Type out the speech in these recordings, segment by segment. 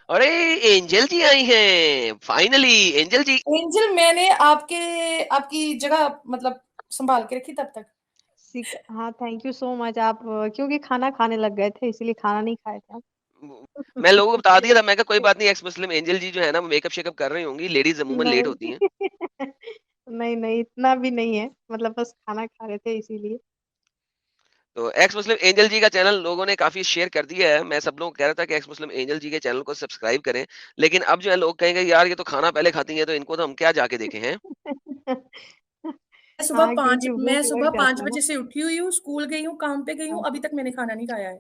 अरे एंजल जी आई हैं finally. Angel जी angel मैंने आपकी जगह मतलब संभाल के रखी तब तक। हाँ, थैंक यू सो मच। आप क्योंकि खाना खाने लग गए थे इसीलिए खाना नहीं खाए थे आप। मैं लोगों को बता दिया था, मैं कहा कोई बात नहीं, एक्स मुस्लिम एंजल जी जो है ना वो मेकअप शेकअप कर रही होंगी, लेडीज अमूमन लेट होती हैं। नहीं नहीं नहीं, इतना भी नहीं है, मतलब बस खाना खा रहे थे इसीलिए। तो एक्स मुस्लिम एंजल जी का चैनल लोगों ने काफी शेयर कर दिया है। मैं सब लोगों को कह रहा था कि एक्स मुस्लिम एंजल जी के चैनल को सब्सक्राइब करें, लेकिन अब जो है लोग कहेंगे यार ये तो खाना पहले खाती हैं तो इनको तो हम क्या जाके देखें हैं। हाँ, क्योंकि मैं भूख सुबह लग 5 जाता है ना। बजे से उठी हुई हूँ, स्कूल गई हूँ, काम पे गई हूँ, अभी तक मैंने खाना नहीं खाया है।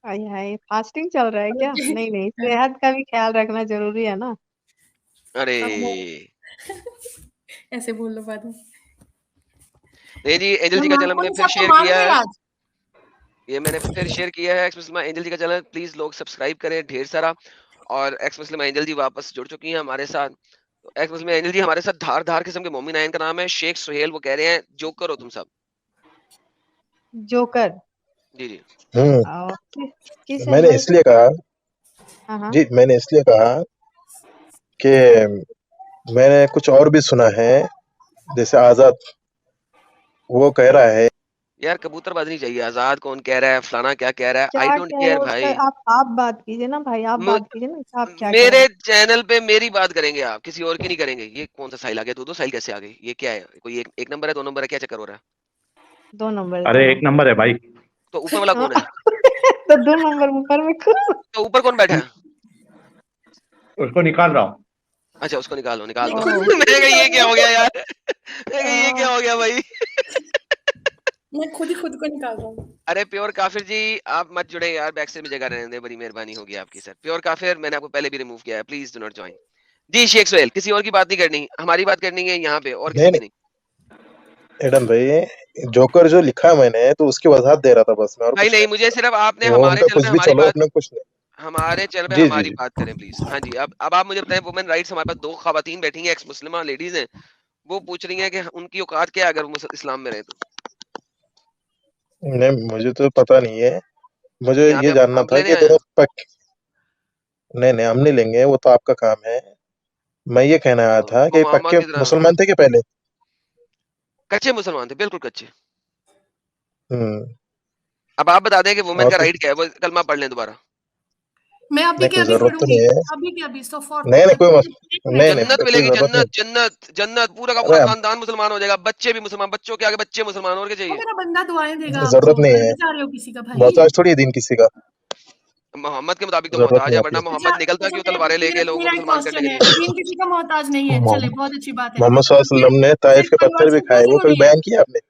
हाय हाय, फास्टिंग चल रहा है क्या? बल्कि नहीं नहीं, सेहत का भी ख्याल रखना जरूरी है ना। अरे अब मैं ऐसे बोल लो बाद में। नहीं जी, एंजल मैं जी का चैनल मैंने मान फिर सबको शेयर मान किया गए है। आज। ये मैंने फिर शेयर किया है एक्स मुस्लिम एंजल जी का चैनल, प्लीज लोग सब्सक्राइब करें ढेर सारा। और एक्स मुस्लिम एंजल जी वापस जुड़ चुकी हैं हमारे साथ। तो एक्स मुस्लिम एंजल जी हमारे साथ धार धार किस्म के मोमिन आए, इनका नाम है शेख सुहेल। वो कह रहे हैं जोकर हो तुम सब। जोकर। जी जी। हम्म। किस मैंने एंगल से? इसलिए कहा, हाँ हाँ। जी मैंने इसलिए कहा कि मैंने कुछ और भी सुना है, जैसे आजाद वो कह रहा है। यार कबूतरबाजी नहीं चाहिए, आजाद कौन कह रहा है, फलाना क्या कह रहा है, आई क्या डोंट कह रहे केयर हो उसका? भाई। आप बात कीजिए ना भाई, आप मु- बात कीजिए ना, आप क्या कह रहे मेरे हैं? चैनल पे मेरी बात करेंगे आप, किसी और की नहीं करेंगे। ये कौन सा साइल आ गया, दो दो साइल कैसे आ गई, ये क्या है, कोई एक नंबर है, दो नंबर है, क्या चक्कर हो रहा है? 2 नंबर है, अरे दो एक नंबर। नंबर है भाई। तो ऊपर वाला हाँ। कौन है? तो 2 नंबर ऊपर में खुद। तो ऊपर कौन बैठा है? उसको निकाल रहा हूँ। अच्छा उसको निकालो, निकाल मैं दो। खुद भी ओ। खुद को मैं कहा निकाल ये रही क्या हो गया हूँ। यार, मैं कहा ये क्या हो गया भाई। मैं खुद ही खुद को निकाल रहा हूँ। अरे प्योर काफिर जी आप मत जुड़े यार, बैक से भी जगह रहने दे, बड़ी मेहरबानी होगी आपकी सर। प्योर काफिर मैंने आपको पहले भी रिमूव किया है, प्लीज डू नॉट ज्वाइन। जी शेख सोहेल, किसी और की बात नहीं करनी, हमारी बात करनी है यहाँ पे, और किसी नहीं की नहीं। नहीं एडम भाई, जोकर जो लिखा मैंने तो उसकी वजाहत दे रहा था बस मैं, और भाई कुछ नहीं, नहीं। मुझे सिर्फ आपने वो हमारे उनका चैनल पे कुछ भी हमारी चलो, बात, अपने कुछ नहीं। हमारे चैनल पे जी जी हमारी जी। बात करें प्लीज। हाँ जी, अब आप मुझे बताएं, वुमेन राइट्स हमारे पास दो खवातीन बैठी हैं, एक्स मुस्लिमा लेडीज हैं, वो पूछ रही हैं कि उनकी औकात क्या है अगर वो इस्लाम में रहे तो। नहीं मुझे तो पता नहीं है, मुझे यहाँ पे ये जानना हम था लेने कि आए हैं। दोनों नहीं नहीं हम नहीं लेंगे, वो तो आपका काम है। मैं ये कहना आया था वो कि मोहम्मद पक्के की तरह मुसलमान थे कि पहले? कच्चे मुसलमान थे, बिल्कुल कच्चे। हम्म। अब आप बता दें कि वुमेन और का कुछ राइट क्या है, वो कलमा पढ़ लें दोबारा। मैं अभी नहीं, के कोई अभी जरूरत तो पढ़ूंगी। नहीं है। अभी के अभी सो फॉर नहीं नहीं, कोई एक नहीं मिनट में। जन्नत नहीं, कोई मिलेगी, जरूरत नहीं। जन्नत जन्नत जन्नत, पूरा का पूरा अरे खानदान मुसलमान हो जाएगा, बच्चे भी मुसलमान, बच्चों के आगे बच्चे मुसलमान, और क्या वो चाहिए। मेरा बंदा दुआएं देगा जरूरत आपको, नहीं है, बनना चाह रहे हो किसी का भाई? मोहताज थोड़ी है दीन किसी का। मोहम्मद के मुताबिक तो जरूरत मोहताज नहीं है, आती। वरना अच्छा मोहम्मद निकलता अच्छा, क्यों तलवारें लेके लोगों को मेरा एक मुसलमान करने क्वेश्चन के है, लिए। दीन किसी का मोहताज नहीं है, चले मोहम्मद बहुत अच्छी बात है। सल्लल्लाहु तो अलैहि वसल्लम फिर ने फिर ताइफ के पत्थर भी कन्वर्जन क्यों खाए, वो कभी जरूरी है? बयान किया आपने?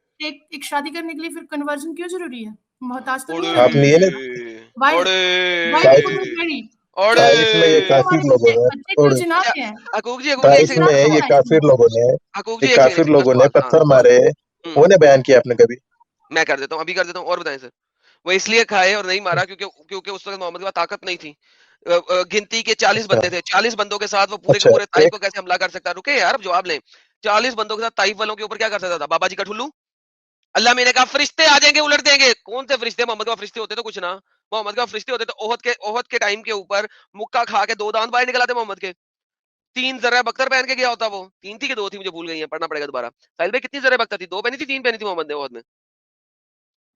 एक शादी करने के लिए फिर कन्वर्जन क्यों जरूरी है? मोहताज तो नहीं ओड़े होना आप चाहिए नहीं है किसी ना? का। वाई ओड़े वाई ताइफ, कुडंट मैरी? ओड़े। ताइफ में ये काफिर हमारे लोगों बच्चे ने बच्चे क्यों और जिना अच्छा के हैं? हकूक जी एक ताइफ सेकंड, में जिना एक ये क्यों सवाल। है काफिर इसमें? लोगों ने, हकूक ये जी एक सेकंड, काफिर एक लोगों ने सवाल, हाँ पत्थर सवाल। मारे, हम्म, उन्हें बयान किया आपने कभी? मैं कर देता हूँ, अभी कर देता हूँ, और बताएं सर। वो इसलिए खाए और नहीं मारा क्योंकि क्योंकि उस वक्त मोहम्मद के पास ताकत नहीं थी। गिनती के 40 अच्छा बंदे थे, 40 बंदों के साथ वो पूरे के अच्छा। पूरे ताइफ को एक कैसे हमला कर सकता है? रुके यार, अब जवाब लें। 40 बंदों के साथ ताइफ वालों के ऊपर क्या कर सकता था? बाबा जी का ठुल्लू। अल्लाह मैंने कहा फरिश्ते आ जाएंगे, उलट देंगे। कौन से फरिश्ते? मोहम्मद के पास फरिश्ते होते तो कुछ ना। मोहम्मद के पास फरिश्ते होते तो ओहद के टाइम के ऊपर मुक्का खा के दो दांत बाहर निकलाते मोहम्मद के। 3 जर्रा बख्तर पहन के गया होता वो। 3 थी कि 2 थी, मुझे भूल गई है, पढ़ना पड़ेगा दोबारा। साहिल भाई कितनी जर्रा बख्तर थी? 2 पहनी थी, 3 पहनी थी मोहम्मद ने ओहद में?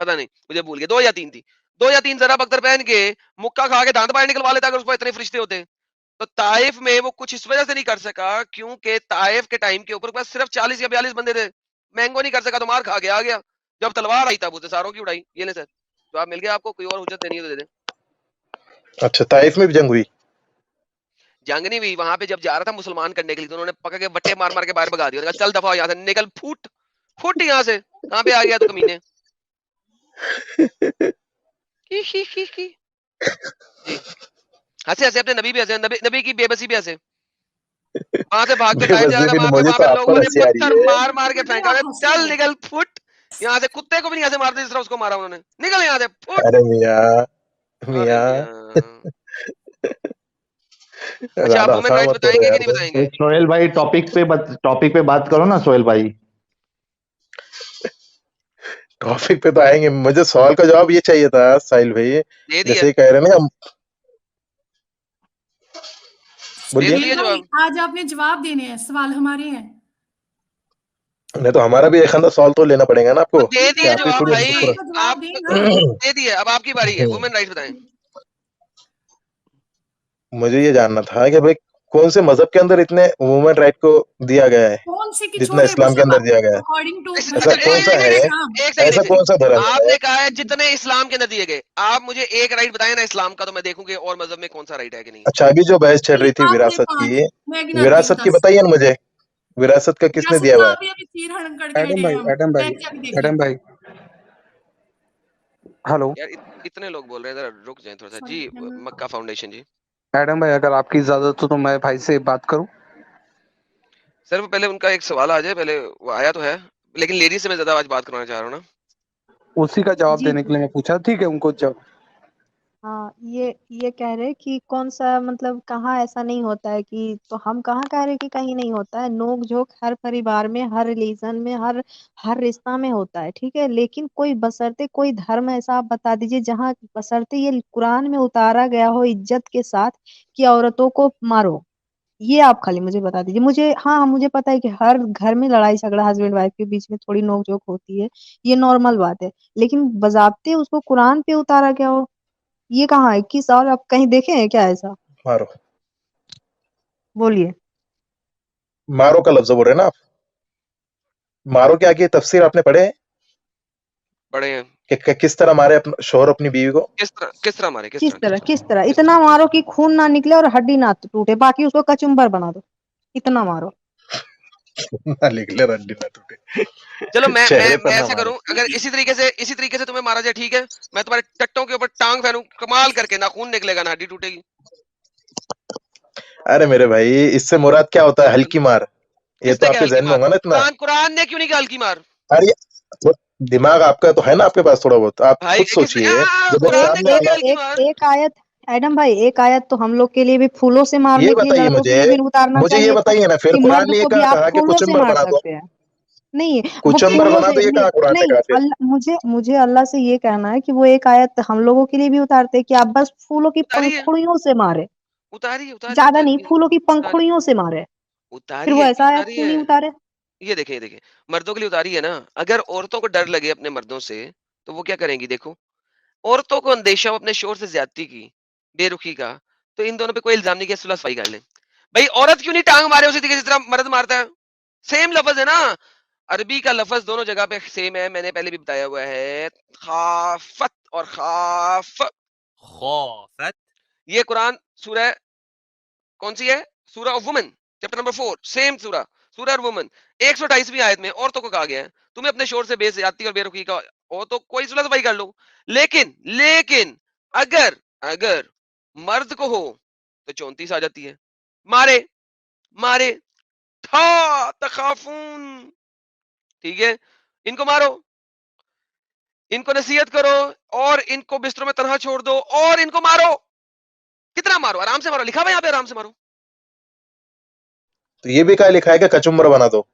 पता नहीं, मुझे भूल गया, 2 या 3 थी। 2 या 3 जरा बख्तर पहन के मुक्का खा के दांत बाहर निकलवा लेता अगर उसको इतने फरिश्ते होते। तो ताइफ में वो कुछ इस वजह से नहीं कर सका क्योंकि ताइफ के टाइम के ऊपर बस सिर्फ 40 या 42 बंदे थे। मैंगो नहीं कर सका तो मार खा के आ गया। जब तलवार आई तब उसने सारों की उड़ाई। ये ले सर, जवाब मिल गया आपको, कोई और हुज्जत देनी है तो दे दें। अच्छा, ताइफ में भी जंग हुई? जंग नहीं हुई, वहां पे जब जा रहा था मुसलमान करने के लिए तो उन्होंने पकड़ के बट्टे मार मार के बाहर भगा दिया, चल दफा हो यहाँ से, निकल फुट फुट यहाँ से, कहाँ पे आ गया तो कमीने। जी, हंसे हंसे अपने नबी भी हंसे, नबी की बेबसी भी हंसे। वहां से भाग के ताइफ जा बेबसी रहा था, भी नहीं, वहां पे मुझे वहां तो पे आप पर लोगों ने हंसी आ रही पत्थर है। मार मार के मुझे फेंका, आप हंसते चल हो। निकल फुट यहाँ से। कुत्ते को भी नहीं यहाँ से मारते जिस तरह उसको मारा उन्होंने, निकल यहाँ से फुट। अरे मियाँ, अरे मियाँ, मियाँ। अच्छा आप ज्यादा वुमेन हंसा राइट्स मत करो बताएंगे कि यार नहीं तुम। बताएंगे? सोहेल भाई टॉपिक पे बात करो ना सोहेल भाई। टॉपिक पे तो आएंगे, मुझे सवाल का जवाब ये चाहिए था साहिल भाई। दे दिया। जैसे कह रहे हैं ना दे बोलिए। दिए भाई, जवाब। आज आपने जवाब देने हैं, सवाल हमारे हैं। नहीं तो हमारा भी एक आधा सवाल तो लेना पड़ेगा ना आपको, दे कि दिए आप ही जवाब थोड़ी भाई, पूरा। तो जवाब आप दें ना। दे दिए, अब आपकी बारी है। वुमेन राइट्स बताएं। मुझे ये जानना था कि भाई कौन से मजहब के अंदर इतने वुमेन राइट को दिया गया है कौन से कि जितना छोड़े, इस्लाम के अंदर दिया गया है? अकॉर्डिंग टू अच्छा, ऐसा कौन सा है, एक सेकंड ऐसा कौन सा धर्म है? आपने कहा है जितने इस्लाम के अंदर दिए गए, आप मुझे एक राइट बताएं ना इस्लाम का, तो मैं देखूंगी और मजहब में कौन सा राइट है कि नहीं। अच्छा, अभी जो बहस चल रही थी आप विरासत पांच, की, मैं गिनाती हूँ विरासत की 10। बताइए ना मुझे, विरासत का किसने विरासत दिया का हुआ है? अभी अभी चीर हरण करके एडम हटे भाई, हैं हम, एडम भाई, बैठ के अभी देख एडम लें। भाई, हेलो यार इतने लोग बोल रहे हैं, जरा रुक जाएं थोड़ा सा जी। सॉरी, मक्का फाउंडेशन जी। एडम भाई, अगर आपकी इजाजत हो तो मैं भाई से बात करूं। सर वो पहले उनका एक सवाल आ जाए, पहले वो आया तो है, लेकिन लेडीज से मैं ज्यादा आज बात करवाना चाह रहा हूँ ना। उसी का जवाब जी देने के लिए मैं पूछा, ठीक है उनको जब। हाँ, ये कह रहे कि कौन सा मतलब कहाँ ऐसा नहीं होता है कि, तो हम कहाँ कह रहे कि कहीं नहीं होता है। नोक झोंक हर परिवार में, हर रिलीजन में, हर हर रिश्ता में होता है, ठीक है। लेकिन कोई बशर्ते कोई धर्म ऐसा आप बता दीजिए जहाँ बशर्ते ये कुरान में उतारा गया हो इज्जत के साथ कि औरतों को मारो। ये आप खाली मुझे बता दीजिए। मुझे, हाँ, मुझे पता है कि हर घर में लड़ाई झगड़ा हस्बैंड वाइफ के बीच में थोड़ी नोक झोंक होती है, ये नॉर्मल बात है। लेकिन बजाबते उसको कुरान पे उतारा गया हो, ये कहाँ है? किस और आप कहीं देखे हैं क्या ऐसा? मारो, बोलिए। मारो का लफ्ज बोल रहे हैं ना आप? मारो क्या की तफसीर आपने पढ़े हैं बड़े हैं कि किस तरह मारे अपना शोहर अपनी बीवी को? किस तरह मारे, किस तरह किस तरह? इतना मारो कि खून ना निकले और हड्डी ना टूटे, बाकी उसको कचुम्बर बना दो, इतना मारो। ना निकले रंडी ना टूटे, चलो मैं चेहरे पर ना ऐसा मारे। करूं, अगर इसी तरीके से तुम्हें मारा जाए, ठीक है, मैं तुम्हारे टट्टों के ऊपर टांग फेरूं, कमाल करके, ना खून निकलेगा ना हड्डी टूटेगी। अरे मेरे भाई, इससे मुराद क्या होता है? हल्की मार, ये तो किसने क्या आपके हल्की जहन में मार? होगा ना इतना। कुरान ने क्यों नहीं कहा हल्की मार? अरे तो दिमाग आपका तो है ना आपके पास थोड़ा बहुत, आप भाई खुद सोचिए। जब एक कुरान ने सामने कहा एक कि अल्लाह, हल्की एक मार। एक आयत, एडम भाई, एक आयत तो हम लोग के लिए भी फूलों से ये मारने के लिए, बताइए लड़कों के मुझे, लिए भी उतारना मुझे ये चाहिए था बताइए ना फिर, कि कुरान मर्द ने ये को भी कहा आप कहा कि फूलों से कुचंबर मार बना दो? सकते हैं। नहीं, वो कुचंबर फूलों बना से दो ये नहीं, कहा कुरान ने नहीं, कहा फिर? अल्लाह, मुझे अल्लाह से ये कहना है कि वो एक आयत हम लोगों के लिए भी उतारते हैं कि आप बस फूलों की उतारी है, पंखुड़ियों से मारे, उतारी ज्यादा नहीं, है, फूलों की उतारी पंखुड़ियों से मारे। फिर उतारी वो है, ऐसा आयत उतारी क्यों है। नहीं उतारे? ये देखें, मर्दों के लिए उतारी है ना। अगर औरतों को डर लगे अपने मर्दों से, तो वो क्या करेंगी? देखो, औरतों को अंदेशा हो अपने शोर से ज्यादती की, बेरुखी का, तो इन दोनों पे कोई इल्जाम नहीं किया, सुलह सफाई कर लें। भाई औरत क्यों नहीं टांग मारे उसी तरीके जिस तरह मर्द मारता है? सेम लफ्ज है ना, अरबी का लफ्ज दोनों जगह पे सेम है, मैंने पहले भी बताया हुआ है। खाफत और खाफ, खौफत ये कुरान सूरह कौन सी है? सूरह of women, chapter number 4, same सूरह और वुमेन, 128वीं आयत में औरतों को कहा गया है तुम्हें अपने शोर से बेइज्जती और बेरुखी का हो तो कोई सुलह सफाई कर लो। लेकिन अगर अगर मर्द को हो तो 34 आ जाती है, मारे मारे था तखाफून, ठीक है, इनको मारो, इनको नसीहत करो, और इनको बिस्तरों में तनहा छोड़ दो, और इनको मारो। कितना मारो? आराम से मारो, लिखा हुआ यहाँ पे आराम से मारो। तो ये भी कहा लिखा है कि कचुम्बर बना दो?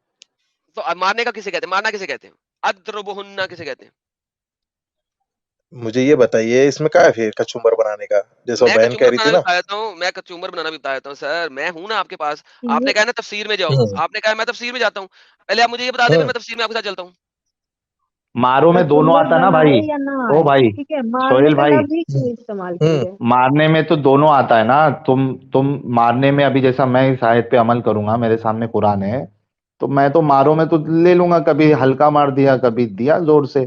तो अब मारने का किसे कहते हैं? मारना किसे कहते हैं? अद्रबुहुन्ना किसे कहते हैं? मुझे ये बताइए, इसमें क्या है फिर कचुम्बर बनाने का, जैसा वो मैं बहन कह कचूमर रही बनाना थी भी ना? बता देता हूँ, मैं कचूमर बनाना भी बता देता हूँ सर, मैं हूं ना आपके पास। ये आपने कहा ना तफसीर में जाओ, हम्म, आपने कहा मैं तफसीर में जाता हूँ, पहले आप मुझे ये बता दें, फिर हम्म। मैं तफसीर में आपके साथ चलता हूँ। मारो में दोनों कचुम्बर आता ना बनाए भाई। या ना ओ आए, भाई, ठीक है, मारने सोहेल का भाई, लफ्ज ही क्यों इस्तेमाल की हम्म। है? मारने में तो दोनों आता है ना। तुम मारने में, अभी जैसा मैं इस आयत पे अमल करूंगा, मेरे सामने कुरान है, तो मैं तो मारो में तो ले लूंगा, कभी हल्का मार दिया, कभी दिया जोर से।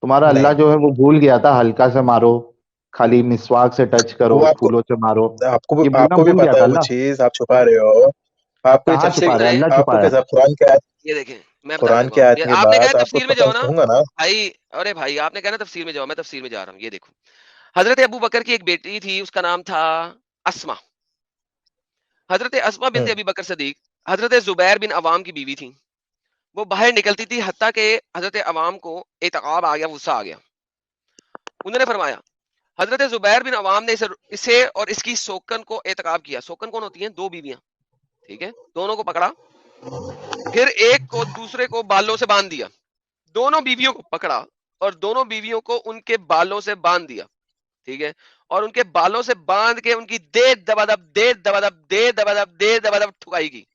तुम्हारा अल्लाह नहीं, जो है वो भूल गया था, हल्का से मारो, खाली मिसवाक से टच करो, वो आपको फूलों से मारो, आपको भी ये बोलना आपको भी भूल गया पता था है वो अल्लाह। चीज, आप छुपा रहे हो। आपको ये कहाँ अच्छे, छुपा रहा है? सुने, अल्लाह आपको छुपा रहा है। कैसा कुरान के आयत, ये देखें, मैं बताता कुरान देखो के आपको, आयत के आपने कहा बाद आपको तफसीर में पता जाओ ना कहूंगा ना। भाई। अरे भाई आपने कहा ना तफसीर में जाओ, मैं तफसीर में जा रहा हूँ। ये देखो, हजरत अबू बकर की एक बेटी थी, उसका नाम था अस्मा। हजरत अस्मा बिनते हम्म, अबी बकर सदीक हजरत जुबैर बिन अवाम की बीवी थी। वो बाहर निकलती थी, हत्ता के हजरत अवाम को एतकाब आ गया, गुस्सा आ गया। उन्होंने फरमाया, हजरत जुबैर बिन अवाम ने इसे और इसकी सोकन को एतकाब किया। सोकन कौन होती हैं? दो बीवियां, ठीक है, दोनों को पकड़ा, फिर एक को दूसरे को बालों से बांध दिया। दोनों बीवियों को पकड़ा और दोनों बीवियों को उनके बालों से बांध दिया। ठीक है, और उनके बालों से बांध के उनकी दे दबादब ठुकाई की।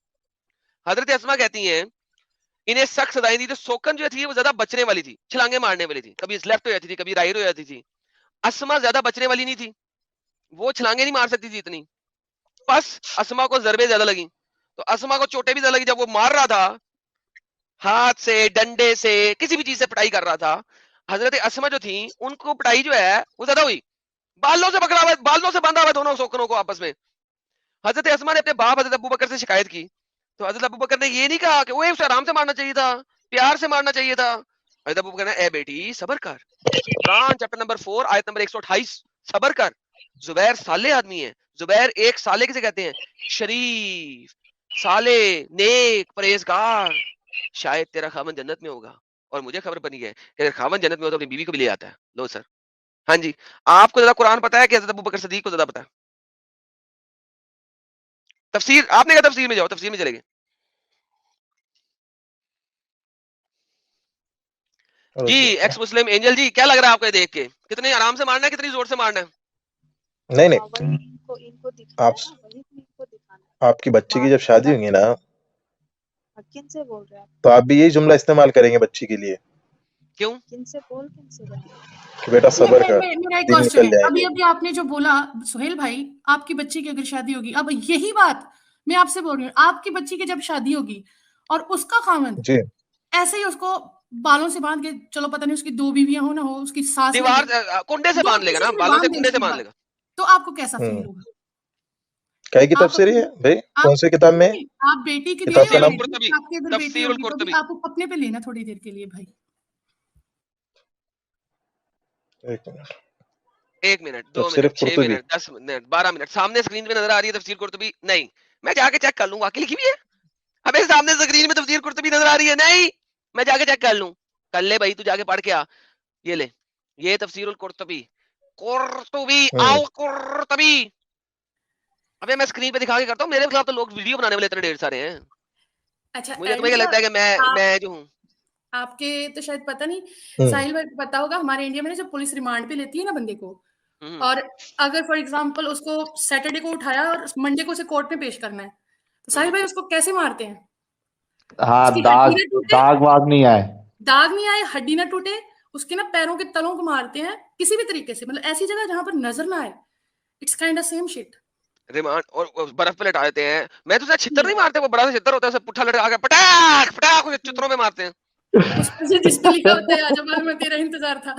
हजरत अस्मा कहती हैं इन्हें सख्त सजाएं दी, तो सोकन जो थी वो ज्यादा बचने वाली थी, छलांगे मारने वाली थी, कभी लेफ्ट हो जाती थी, कभी राइट हो जाती थी। अस्मा ज्यादा बचने वाली नहीं थी, वो छलांगे नहीं मार सकती थी इतनी, बस अस्मा को जरबे ज्यादा लगी, तो अस्मा को चोटें भी ज्यादा लगी। जब वो मार रहा था हाथ से, डंडे से, किसी भी चीज से पिटाई कर रहा था, हजरत अस्मा जो थी उनको पिटाई जो है वो ज्यादा हुई, बालों से पकड़ा हुआ, बालों से बांधा हुआ दोनों सोकनों को आपस में। हजरत अस्मा ने अपने बाप हजरत अबू बकर से शिकायत की, तो हजरत अबू बकर ने ये नहीं कहा कि ओए उसे आराम से मारना चाहिए था, प्यार से मारना चाहिए था। हजरत अबू बकर ने ए बेटी सब्र कर, कुरान चैप्टर नंबर 4 आयत नंबर 128, सब्र कर, जुबैर साले आदमी है, जुबैर एक साले किसे कहते हैं, शरीफ, साले, नेक, परहेजगार, शायद तेरा खावन जन्नत में होगा, और मुझे खबर बनी है कि अगर खावन जन्नत में हो तो अपनी बीवी को भी ले आता है। लो सर, हाँ जी, आपको ज्यादा कुरान पता है कि हजरत अबू बकर सिद्दीक को ज्यादा पता है? तफसीर आपने कहा, तफसीर में जाओ, तफसीर में चले गए जी। एक्स मुस्लिम एंजल जी, क्या लग रहा है आपको ये देख के, कितने आराम से मारना है, कितनी जोर से मारना है? नहीं नहीं, वही इनको दिखाना आप है, वही तो इनको दिखाना है। आपकी बच्ची की जब शादी होगी ना, किन से बोल रहे हैं आप? तो आप भी यही जुमला इस्तेमाल करेंगे बच्ची के लिए क्यों? किन से रहे हैं? कि बेटा सब्र कर, मेरा एक दिन क्वेश्चन निकल है, अभी जाएंगे। अभी आपने जो बोला सुहेल भाई, आपकी बच्ची की अगर शादी होगी, अब यही बात मैं आपसे बोल रही हूँ, आपकी बच्ची की जब शादी होगी और उसका खामन जी, ऐसे ही उसको बालों से बांध के, चलो पता नहीं उसकी 2 बीवियां हो ना हो, उसकी सास दीवार लगे, कुंडे से जो बांध लेगा किसी ना, से भी बालों से बांध दे कुंडे से उसकी बांध बात, लेगा। तो आपको कैसा फील होगा? क्या की आप तफसीर है अपनी भाई, कौन सी किताब में? नहीं, आप बेटी की दे किताब रहे का हो, नाम? बेटी आपकी अगर बेटी तफसीरुल होगी तो भी कुर्तुबी। आपको अपने पे लेना थोड़ी देर के लिए भाई। एक मिनट, 1 मिनट, 2 तफसीर minute, 6 Qurtubi. Minute, 10 minute, 12 minute, सामने स्क्रीन पे नजर आ रही है तफसीर कुर्तुबी? नहीं, मैं जाके चेक कर लूंगा, वाकई लिखी हुई है हमें सामने स्क्रीन में तफसीर कुर्तुबी नजर आ रही है? नहीं, मैं जाके चेक कर लूं। कर ले भाई, तू जाके पढ़ के आ। ये ले, ये तफसीरुल कुर्तुबी, कुर्तुबी अल कुर्तुबी। अबे मैं स्क्रीन पे दिखा के करता हूँ, मेरे खिलाफ तो लोग वीडियो बनाने वाले इतने ढेर सारे हैं। अच्छा, मुझे तुम्हें क्या लगता है कि मैं जो हूँ? आपके तो शायद पता नहीं, हम्म। साहिल भाई को पता होगा, हमारे इंडिया में ना जब पुलिस रिमांड पे लेती है ना बंदे को, और अगर फॉर एग्जांपल उसको सैटरडे को उठाया और मंडे को उसे कोर्ट में पेश करना है, तो साहिल भाई उसको कैसे मारते हैं? हाँ, उसकी हड्डी ना टूटे, दाग वाग नहीं आए, दाग नहीं आए, हड्डी ना टूटे, उसके ना पैरों के तलों को मारते हैं किसी भी तरीके से, मतलब ऐसी जगह जहां पर नजर ना आए। It's kind of same shit. Remand और बर्फ पे लटा देते हैं। मैं तो छितर नहीं मारते, वो बड़ा सा छितर होता है, उसे पुट्ठा लटका के पटाख पटाख उसे चित्रों में मारते हैं। उस पर से जिस पे लिखा होता है आजा बार में तेरा इंतजार था।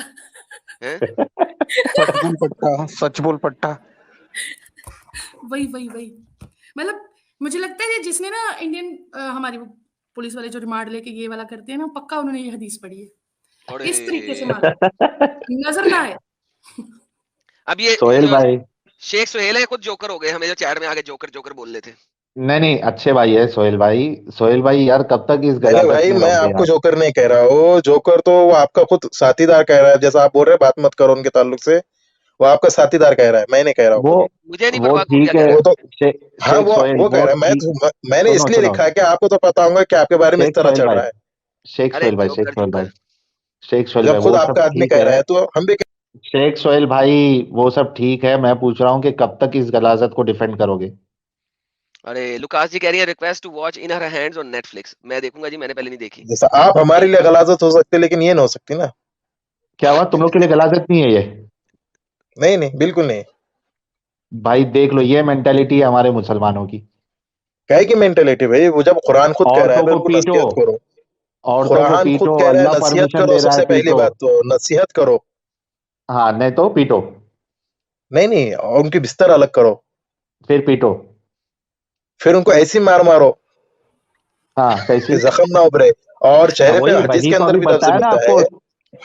सच बोल पट्टा, सच बोल पट्टा। वही वही वही, मतलब मुझे लगता है कि जिसने ना इंडियन हमारी वो पुलिस वाले जो रिमांड लेके ये वाला करते हैं ना, पक्का उन्होंने ये हदीस पढ़ी है, इस तरीके से मारो नजर ना आए। अब ये सोहेल भाई, शेख सुहेल है, खुद जोकर हो गए, हमें जो चैट में आके जोकर जोकर बोल रहे थे। नहीं अच्छे भाई है सोहेल भाई। सोहेल भाई यार कब तक इस नहीं गलादत भाई, में मैं रहोगे आपको यार? जोकर नहीं कह रहा हूँ, जोकर तो वो आपका खुद साथीदार कह रहा है, जैसा आप बोल रहे हैं बात मत करो उनके ताल्लुक से, वो आपका साथीदार कह रहा है, मैं नहीं कह रहा हूँ। मुझे नहीं वो परवाह कौन क्या ठीक कह है, रहा है। वो तो हाँ, शेख सोहेल वो कह वो रहा है, ठीक, मैंने सुनो इसलिए सुनो, लिखा है कि आपको तो पता होगा कि आपके बारे में इस शेख तरह सोहेल चल भाई, रहा है। शेख अरे सोहेल भाई, शेख जोकर सोहेल भाई, जोकर, शेख सोहेल जब भाई, खुद वो सब आपका आदमी ठीक कह रहा है। है तो हम भी शेख सोहेल भाई वो सब ठीक है, मैं पूछ रहा हूँ कि कब तक इस गलाजत को डिफेंड करोगे? अरे लुकास जी कह रही है request to watch in her hands on Netflix. मैं देखूंगा जी, मैंने पहले नहीं देखी। जैसा आप हमारे लिए गलाजत हो सकते, लेकिन ये ना हो सकती ना। क्या हुआ, तुम लोग के लिए गलाजत नहीं है ये? नहीं नहीं, बिल्कुल नहीं। भाई देख लो, ये मेंटेलिटी है हमारे मुसलमानों की। क्या की मेंटेलिटी भाई, वो जब कुरान खुद कह रहा है औरतों फिर को उनको पीटो, नसीहत करो। औरतों को कुरान खुद पीटो, कह रहा है अल्लाह नसीहत परमिशन करो, दे रहा है, सबसे पहली पीटो। बात तो नसीहत करो। हाँ, नहीं तो पीटो, नहीं नहीं, और उनकी बिस्तर अलग करो, फिर पीटो। फिर उनको ऐसी मार मारो हाँ कि कैसी? जख्म ना उभरे। और चेहरे पे वही हदीस वही के तो अंदर अभी भी लफ्ज बताया ना मिलता आपको, है,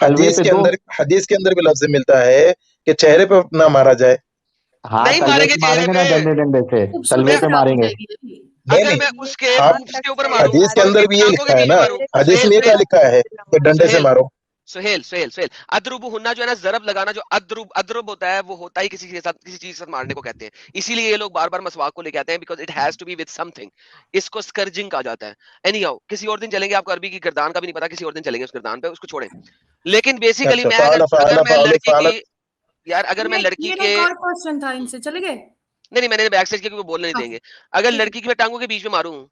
तलवे पे दो। हदीस के अंदर भी लफ्ज मिलता है कि चेहरे पे ना मारा जाए। हाँ, नहीं तलवे मारेंगे से चेहरे मारेंगे पे। ना, डंडे डंडे से तलवे खूबसूरती पे खराब हो मारेंगे। जाएगी। नहीं अगर नहीं, मैं उसके आप मूव्स के ऊपर मारूं हदीस के और अंदर उसकी भी ये टांगों के लिखा है नीचे ना, मारूं, हदीस सुहेल में ये क्या सुहेल लिखा है कि डंडे से सुहेल मारो। सुहेल सुहेल सुहेल अद्रुब हुन्ना जो है ना, जरब लगाना, जो अद्रुब अद्रुब होता है, वो होता ही किसी के साथ, किसी चीज के साथ मारने को कहते हैं। इसीलिए ये लोग बार बार मसवाक को लेके आते हैं, because it has to be with something. इसको स्कर्जिंग कहा जाता है। एनीहाउ, किसी और दिन चलेंगे, आपको अरबी की गर्दान का भी नहीं पता, किसी और दिन चलेंगे उस गर्दान पे, उसको छोड़ें। लेकिन बेसिकली अच्छा, मैं अगर अगर मैं लड़की की यार अगर मैं लड़की के एक और क्वेश्चन था इनसे, चले गए? नहीं मैंने बैक साइड के बोलने नहीं हाँ, देंगे। अगर ठीक है। लड़की की मैं टांगों के बीच में मारूं,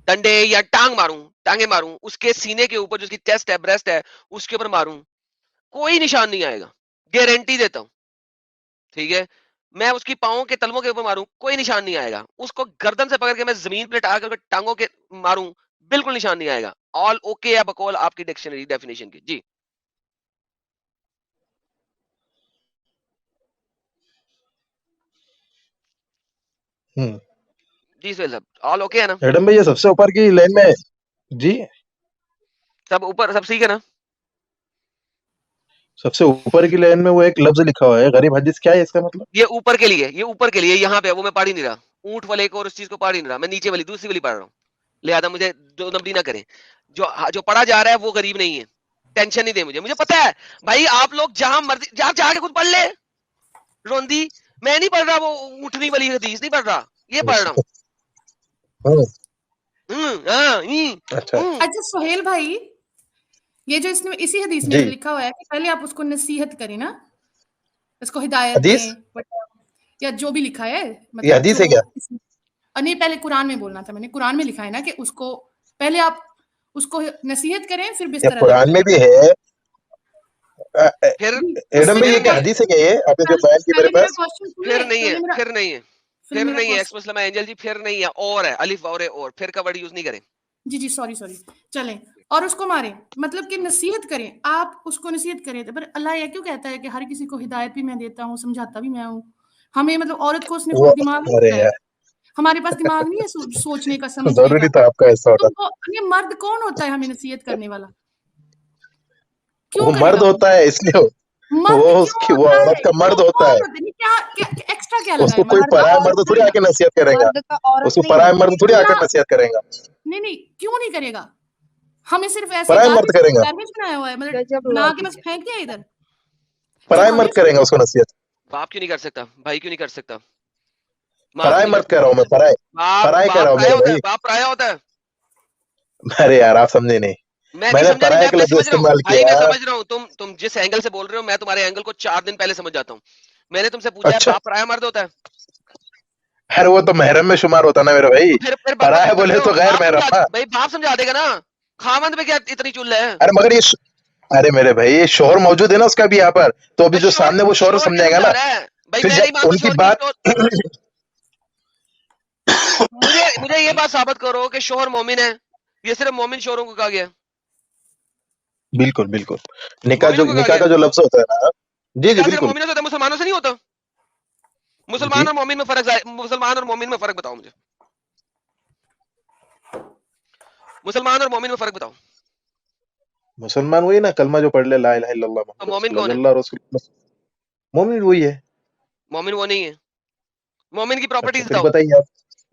डंडे या टांगे मारूं, उसके सीने के ऊपर जो उसकी चेस्ट है, ब्रेस्ट है, उसके ऊपर मारूं, कोई निशान नहीं आएगा, गारंटी देता हूं। ठीक है, मैं उसकी पांवों के तलवों के ऊपर मारूं, कोई निशान नहीं आएगा। उसको गर्दन से पकड़ के मैं जमीन पे लटा कर टांगों के मारूं, बिल्कुल निशान नहीं आएगा। ऑल ओके है बकौल आपकी डिक्शनरी डेफिनेशन की। जी जी सुहेल साहब, ऑल ओके है ना? एडम भाई ये सबसे ऊपर की लाइन में जी, सब ऊपर सब ठीक है ना? सबसे ऊपर की लाइन में वो एक लफ्ज लिखा हुआ है गरीब हदीस, क्या है इसका मतलब? ये ऊपर के लिए, ये ऊपर के लिए, यहाँ पे वो मैं पढ़ ही नहीं रहा। ऊंट वाले को और उस चीज को पढ़ ही नहीं रहा, मैं नीचे वाली दूसरी वाली पढ़ रहा हूँ। लिहाजा मुझे दो नंबरी ना करें। जो जो पढ़ा जा रहा है वो गरीब नहीं है, टेंशन नहीं दे मुझे पता है भाई। आप लोग जहां मर्जी जाके खुद पढ़ ले रोंदी। मैं नहीं पढ़ रहा वो ऊँटनी वाली हदीस, नहीं पढ़ रहा, ये पढ़ रहा हूँ। अच्छा अच्छा सुहेल भाई, ये जो इसने इसी हदीस में जी, लिखा हुआ है कि पहले आप उसको नसीहत करें ना, इसको हिदायत हदीस दें, या जो भी लिखा है, ये मतलब हदीस है क्या? नहीं, पहले कुरान में बोलना था मैंने। कुरान में लिखा है ना कि उसको पहले आप उसको नसीहत करें, फिर या बिस्तर अलग कुरान में करें। भी है? फिर एडम भाई ये क्या हदीस है क्या ये आपने जो बयान की मेरे पहले मेरा पास? क्वेश्चन सुनिए, फिर नहीं है, पहले मेरा फिर नहीं है, फिर फिर मेरा नहीं है क्वेश्चन। एक्स मुस्लिम एंजल जी, फिर नहीं है, और है अलिफ और है, और फिर का वर्ड यूज नहीं करें। जी जी सॉरी सॉरी, चलें। और उसको मारें, मतलब कि नसीहत करें, आप उसको नसीहत करें। पर अल्लाह ये क्यों कहता है कि हर किसी को हिदायत भी मैं देता हूँ, समझाता भी मैं हूँ? हमें मतलब औरत को उसने वो खुद दिमाग नहीं अरे दिया है, यार, हमारे पास दिमाग नहीं है सोचने का, समझने जरूरी का। था आपका ऐसा होना। तो ये मर्द कौन होता है हमें नसीहत करने वाला? क्यों वो करेगा मर्द वो? होता है इसलिए वो मर्द क्यों उसकी वो होता औरत है? का क्यों मर्द होता कौन है। होता है? नहीं, क्या, क्या एक्स्ट्रा क्या उसको लगाए कोई मर्द का का? पराया औरत मर्द थोड़ी नहीं, आके नसीहत करेगा, मर्द का औरत उसको नहीं पराया होता। मर्द थोड़ी आके अल्लाह, नसीहत करेगा, नहीं नहीं, क्यों नहीं करेगा? हमें सिर्फ ऐसे पराया मर्द करेगा, गार्बेज बनाया हुआ है, मतलब गजब बना के लॉजिक बस है। फेंक दिया इधर। जब पराया हमें मर्द करेगा उसको नसीहत। बाप क्यों नहीं कर सकता? भाई क्यों नहीं कर सकता? माँ पराया क्यों नहीं कर मर्द कह रहा हूँ मैं, सकती? पराया बाप पराया कह बाप रहा हूँ पराया मेरे होता है, भाई। बाप पराया होता है। अरे यार आप समझे नहीं, मैं नहीं मैंने समझा, नहीं पराया का मैं लफ्ज समझ रहा हूँ इस्तेमाल भाई, मैं किया। समझ रहा हूँ। तुम जिस एंगल से बोल रहे हो, मैं तुम्हारे एंगल को 4 दिन पहले समझ जाता हूँ। मैंने तुमसे पूछा है अच्छा, बाप पराया मर्द होता है? अरे वो तो महरम में शुमार होता ना मेरे भाई, तो फिर पराया तो बोले क्यों तो गैर बाप महरम समझा ना। भाई, बाप समझा देगा ना। खामंद में क्या इतनी चुल है? अरे मगर अरे मेरे भाई ये शोहर मौजूद है ना उसका भी यहाँ पर, तो अभी भाई जो शोर सामने वो शोहर शोर क्या समझाएगा समझा ना, रहा है भाई? फिर मैं नहीं जब मानता उनकी शोर की बात तो मुझे मुझे ये बात साबित करो कि शोहर मोमिन है। ये सिर्फ मोमिन शोहरों को कहा गया, बिल्कुल बिल्कुल, मोमिनों को कहा निकाह गया। का जो लफ्ज होता है ना, जी जी निकाह सिर्फ बिल्कुल मोमिनों से होता है, मुसलमानों से नहीं होता। जी। मुसलमान और मोमिन में फर्क, मुसलमान और मोमिन में फर्क बताओ मुझे। मुसलमान और मोमिन में फर्क बताओ। मुसलमान वही ना कलमा जो पढ़ ले, ला इलाहा इल्लल्लाह तो मुहम्मद मोमिन रसूलुल्लाह, कौन जो है? अल्लाह रसूल। मोमिन वही है। मोमिन वो नहीं है। मोमिन की अच्छा प्रॉपर्टीज फिर बताओ। बताइए आप।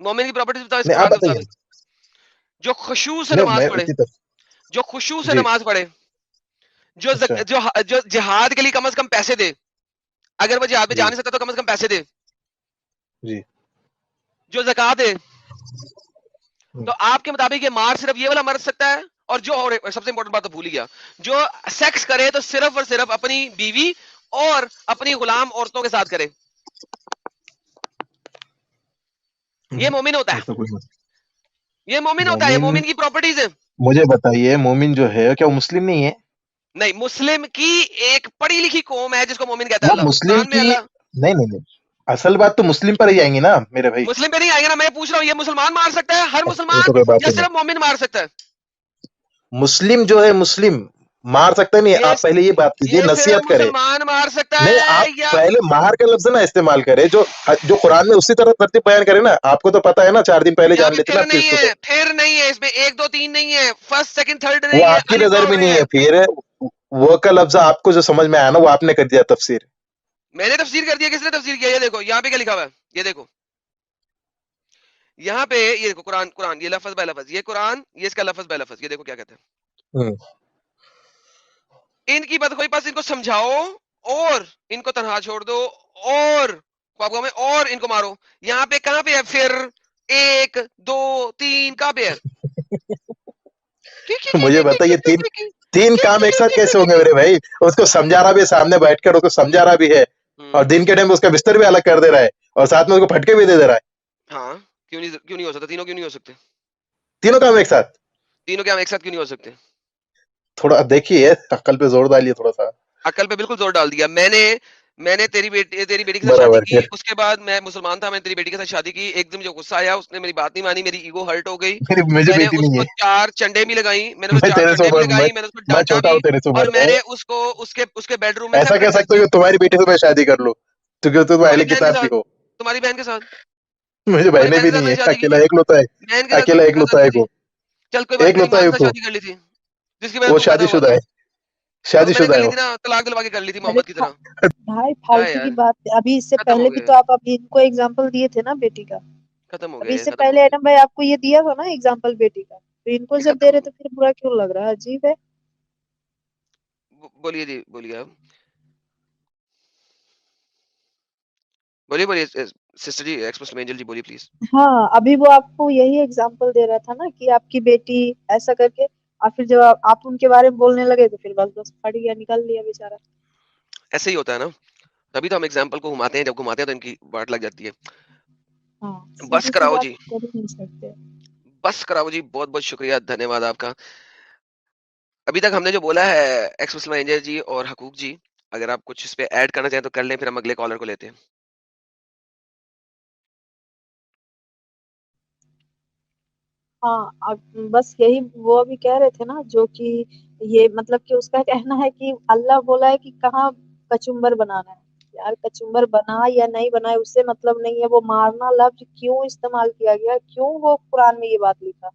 मोमिन की प्रॉपर्टीज बताओ इस नहीं आप कुरान के बताइए। मुताबिक। जो खुशू से नहीं नमाज मैं पढ़े, उतनी तक जो खुशू से जी। नमाज पढ़े, जो अच्छा जो जिहाद के लिए कम से कम पैसे दे। अगर वो जिहाद में जा जी नहीं सकता तो कम से कम पैसे दे। जी। जो ज़कात दे। तो आपके मुताबिक ये मार सिर्फ ये वाला मर सकता है? और जो, और सबसे इंपॉर्टेंट बात तो भूल ही गया, जो सेक्स करे तो सिर्फ और सिर्फ अपनी बीवी और अपनी गुलाम औरतों के साथ करे, ये मोमिन होता है। ऐसा कोई मत। ये मोमिन होता है, ये मोमिन, मोमिन की प्रॉपर्टीज है। मुझे बताइए मोमिन जो है क्या वो मुस्लिम नहीं है? नहीं, मुस्लिम की एक पढ़ी लिखी कौम है जिसको मोमिन कहता है वो अल्लाह मुस्लिम कुरान में। की अल्लाह नहीं नहीं नहीं, असल बात तो मुस्लिम पर ही आएंगी ना मेरे भाई। मुस्लिम पे नहीं आएगा ना, मैं पूछ रहा हूँ ये मुसलमान मार सकता है, हर वो तो मुसलमान, कोई बात या ही नहीं, सिर्फ मोमिन मार सकता है? मुस्लिम जो है मुस्लिम मार सकता नहीं है। ये आप पहले ये बात कीजिए, ये सिर्फ नसीहत करे। मुसलमान मार सकता नहीं है आप या? पहले मार का लफ्ज ना इस्तेमाल करें, जो जो कुरान में उसी तरह तरतीब बयान करे ना। आपको तो पता है ना, 4 दिन पहले यहाँ जान पे लेते ना फिर आप नहीं चीज को। है, तो फिर नहीं है इसमें, 1 2 3 नहीं है, फर्स्ट सेकंड थर्ड वो नहीं है, आपकी अलिफ नजर और में रे नहीं है। है, फिर वो का लफ्ज आपको जो समझ में आया ना वो आपने कर दिया तफसीर। मैंने तफसीर कर दिया, किसने तफसीर किया? ये देखो यहाँ पे क्या लिखा हुआ है, ये देखो यहाँ पे, ये देखो कुरान, कुरान ये लफ्ज बाय लफ्ज, ये कुरान, ये इसका लफ्ज बाय लफ्ज, ये देखो क्या कहते हम्म, हैं। इनकी बात कोई पास, इनको समझाओ और इनको तनहा छोड़ दो और ख्वाबों में, और इनको मारो। यहाँ पे कहाँ पे है फिर? 1 2 3 कहाँ पे है? मुझे बताइए तीन 3 काम एक साथ कैसे होंगे मेरे भाई? उसको समझा रहा भी है, सामने बैठकर उसको समझा रहा भी है और दिन के टाइम उसका बिस्तर भी अलग कर दे रहा है और साथ में उसको फटके भी दे दे रहा है। हाँ, क्यों नहीं हो सकता? तीनों क्यों नहीं हो सकते? तीनों काम एक साथ? तीनों काम एक साथ क्यों नहीं हो सकते? थोड़ा देखिए, अक्ल पे जोर डालिए थोड़ा-सा। अक्ल पे बिल्कुल जोर डाल दिया। मैंने तेरी बेटी के साथ शादी बराबर की, फिर। उसके बाद मैं मुसलमान था, मैंने तेरी बेटी के साथ शादी की, एकदम जो गुस्सा आया, उसने मेरी बात नहीं मानी, मेरी ईगो हर्ट हो गई। मेरी मुझे मैंने बेटी नहीं उसको है। 4 चंडे भी लगाई, मैंने उसे मैं 4 तेरे से चंडे भी उम्र लगाई, मैंने उसको मैं डाँटा छोटा भी हूँ तेरे से और उम्र में। मैंने उसको उसके बेडरूम में ऐसा कह सेपरेट कर सकते हो दिया। कि तुम्हारी बेटी से मैं शादी कर लूँ, क्योंकि तुम तुम्हारी अहले बहन के किताब की साथ हो। तुम्हारी बहन के साथ मुझे तुम्हारी बहनें बहन भी के साथ नहीं है, मैंने शादी की अकेला थी। एकलौता है, बहन के साथ अकेला किसके साथ एकलौता शादी एक की हूँ, थी? चल कोई बात नहीं, तेरी एकलौता माँ के एक साथ हूँ। शादी कर ली थी, जिसकी वजह वो से तू पैदा हुआ शादीशुदा था। है, तो मैंने शादीशुदा कर है ली वो। थी ना, तलाक दिलवा के कर ली थी अरे मोहम्मद की तरह। भाई जा फालतू की यार, बात है। अभी इससे खत्म हो पहले भी गए, तो आप अभी इनको एग्जाम्पल दिए थे ना बेटी का। खत्म हो अभी गए, इससे खत्म हो पहले गए, एडम भाई आपको ये दिया था ना एग्जाम्पल बेटी का, तो इनको ये जब दे खत्म। रहे तो फिर बुरा क्यों लग रहा है? अजीब है। बोलिए जी, बोलिए आप। बोलिए सिस्टर जी, एक्स मुस्लिम एंजल जी, बोलिए प्लीज। हाँ, अभी वो आपको यही एग्जाम्पल दे रहा था ना कि आपकी बेटी ऐसा करके, और फिर जब आप उनके बारे में बोलने लगे तो फिर बस फट गया, निकल लिया बेचारा। ऐसे ही होता है ना, तभी तो हम एग्जाम्पल को घुमाते हैं, जब घुमाते हैं तो इनकी बाट लग जाती है। हाँ, बस सीधी सी कराओ बात जी, कर ही नहीं सकते। बस कराओ जी, बहुत बहुत शुक्रिया, धन्यवाद आपका। अभी तक हमने जो बोला है, एक्स मुस्लिम एंजल जी और हकूक जी, अगर आप कुछ इस पे ऐड करना चाहें तो कर लें, फिर हम अगले कॉलर को लेते हैं। हाँ, बस यही वो अभी कह रहे थे ना, जो कि ये मतलब कि उसका कहना है कि अल्लाह बोला है कि कहाँ कचुम्बर बनाना है। यार कचुम्बर बना या नहीं बनाए उससे मतलब नहीं है, वो मारना लफ्ज क्यों इस्तेमाल किया गया, क्यों वो कुरान में ये बात लिखा।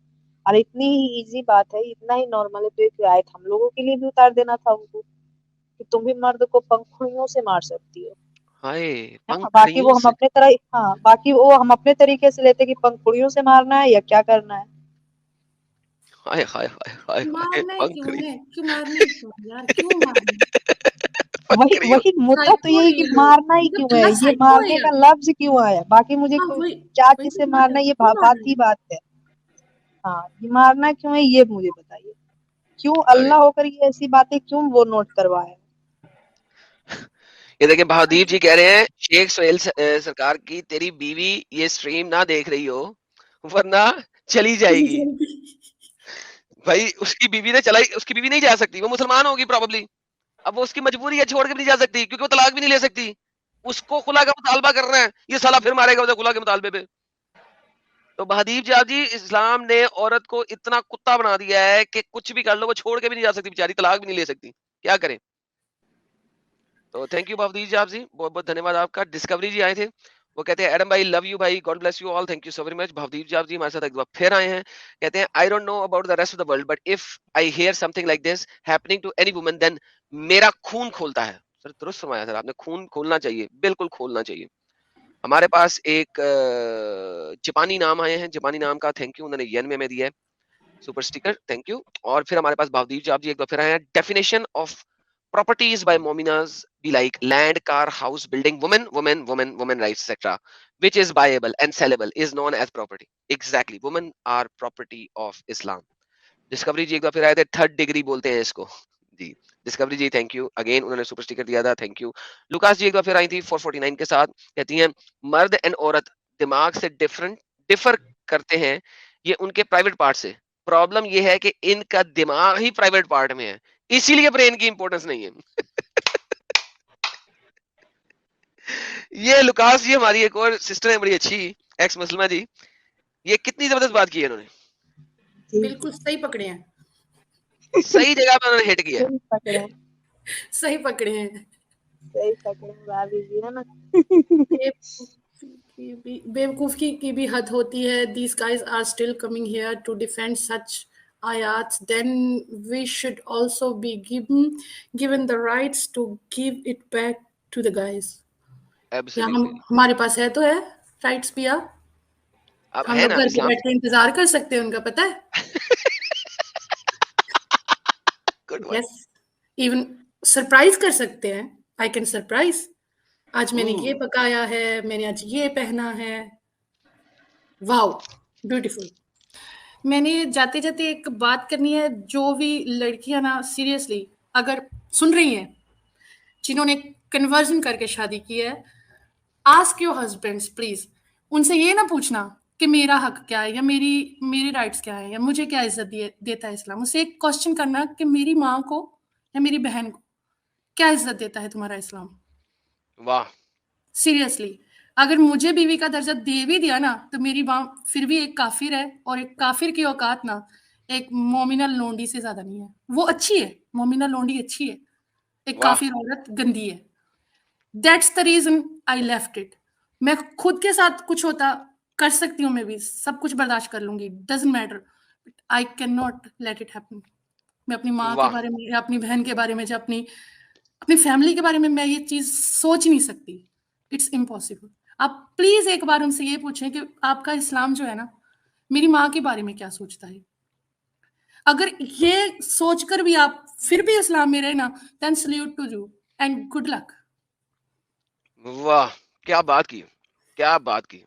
और इतनी ही इजी बात है, इतना ही नॉर्मल है, तो एक आयत हम लोगों के लिए भी उतार देना था उनको कि तुम भी मर्द को पंखुड़ियों से मार सकती हो। हाय, है ना? बाकी पंखड़ियों वो हम से। अपने तरह, हाँ बाकी वो हम अपने तरीके से लेते कि पंखुड़ियों से मारना है या क्या करना है। हाय हाय हाय हाय हाय, मारना है क्यों पंखड़ी। है? क्यों मारना है क्यों है यार? क्यों मारना है? वही पंखड़ियों। वही मुद्दा तो साइको है यही कि ये लोग, मारना ही मतलब क्यों है, गलत ये साइको है मारने का यार। लफ्ज क्यों आया, बाकी मुझे हाँ, कोई वही क्या वही चीज तो से बात मारना है, है, ये क्यों बात मारना ही है? बात है। हाँ, ये मारना क्यों है ये मुझे बताइए, क्यों अरे अल्लाह होकर ये ऐसी बातें क्यों वो नोट करवाए। ये देखिए, महादीप जी कह रहे हैं, शेख सुहेल सरकार की तेरी बीवी ये स्ट्रीम ना देख रही हो, वरना चली जाएगी। भाई उसकी बीवी नहीं जा सकती, वो मुसलमान होगी प्रॉब्ली। अब वो उसकी मजबूरी है, छोड़ के भी नहीं जा सकती, क्योंकि वो तलाक भी नहीं ले सकती। उसको खुला का मुतालबा कर रहे हैं, ये साला फिर मारेगा उसे खुला के मुतालबे पे। तो बहादीप जी, इस्लाम ने औरत को इतना कुत्ता बना दिया है कि कुछ भी कर लो, वो छोड़ के भी नहीं जा सकती बेचारी, तलाक भी नहीं ले सकती, क्या करें। तो थैंक यू भवदीप जी, बहुत बहुत धन्यवाद आपका। डिस्कवरी जी आए थे, वो कहते हैं एडम भाई लव यू भाई, God bless you all, thank you so very much. Bhavdeep ji हमारे साथ एक बार फिर आए हैं, कहते हैं I don't know about the rest of the world, but if I hear something like this happening to any woman, then मेरा खून खोलता है। सर दुरुस्त फरमाया सर आपने, खून खोलना चाहिए, बिल्कुल खोलना चाहिए। हमारे पास एक जापानी नाम आए हैं, जापानी नाम का थैंक यू, उन्होंने येन में दिया है सुपर स्टिकर, थैंक यू। और फिर हमारे पास भवदीप जी एक बार फिर आए हैं, definition of properties by Mominas be like land, car, house, building, women rights, etc., which is buyable and sellable is known as property. Exactly, women are property of Islam. Discovery ji एक बार फिर आए थे, थर्ड डिग्री बोलते हैं इसको जी। Discovery ji thank you again, उन्होंने सुपर स्टिकर दिया था, थैंक यू। लुकास जी एक बार फिर आई थी 449 के साथ, कहती हैं मर्द एंड औरत दिमाग से डिफर करते हैं, ये उनके प्राइवेट पार्ट से। प्रॉब्लम ये है कि इनका दिमाग ही प्राइवेट पार्ट में है, इसीलिए ब्रेन की इंपॉर्टेंस नहीं है। ये लुकास जी हमारी एक और सिस्टर है, बड़ी अच्छी, एक्स मुस्लिमा जी, ये कितनी जबरदस्त बात की है इन्होंने, बिल्कुल सही पकड़े हैं, सही जगह पर उन्होंने हिट किया है। सही पकड़े हैं, सही पकड़े हैं। सही पकड़े हैं भाभी जी, है ना। बेवकूफी की भी हद होती है। These guys are still coming here to defend such ayats. Then we should also be given the rights to give it back to the guys. या एब्सोल्युटली, हमारे पास है तो है राइट्स भी। यार अब हम है लोग ना घर पे इस्लाम। बैठ के इंतजार कर सकते हैं उनका, पता है। Good one. Yes, even surprise कर सकते हैं। आई कैन सरप्राइज, आज मैंने ये पकाया है, मैंने आज ये पहना है, वाओ ब्यूटीफुल। मैंने जाते जाते एक बात करनी है, जो भी लड़कियां ना सीरियसली अगर सुन रही हैं, जिन्होंने कन्वर्जन करके शादी की है, आस्क योर हस्बैंड्स प्लीज, उनसे ये ना पूछना कि मेरा हक क्या है या मेरे राइट्स क्या है या मुझे क्या इज्जत देता है इस्लाम। उससे एक क्वेश्चन करना कि मेरी माँ को या मेरी बहन को क्या इज्जत देता है तुम्हारा इस्लाम। वाह, सीरियसली, अगर मुझे बीवी का दर्जा दे भी दिया ना, तो मेरी माँ फिर भी एक काफिर है, और एक काफिर की औकात ना एक मोमिना लोंडी से ज्यादा नहीं है। वो अच्छी है, मोमिना लोंडी अच्छी है, एक वाह, काफिर औरत गंदी है। That's the reason I left it. मैं खुद के साथ कुछ होता कर सकती हूँ, मैं भी सब कुछ बर्दाश्त कर लूंगी, doesn't matter, I can not let it happen. मैं अपनी माँ के वाह, बारे में या अपनी बहन के बारे में या अपनी अपनी फैमिली के बारे में मैं ये चीज सोच ही नहीं सकती। It's impossible. आप प्लीज एक बार उनसे ये पूछें कि आपका इस्लाम जो है ना, मेरी माँ के बारे में क्या सोचता है। अगर ये सोचकर भी आप फिर भी इस्लाम में रहे ना, then salute to you and good luck. वाह, क्या बात की, क्या बात की।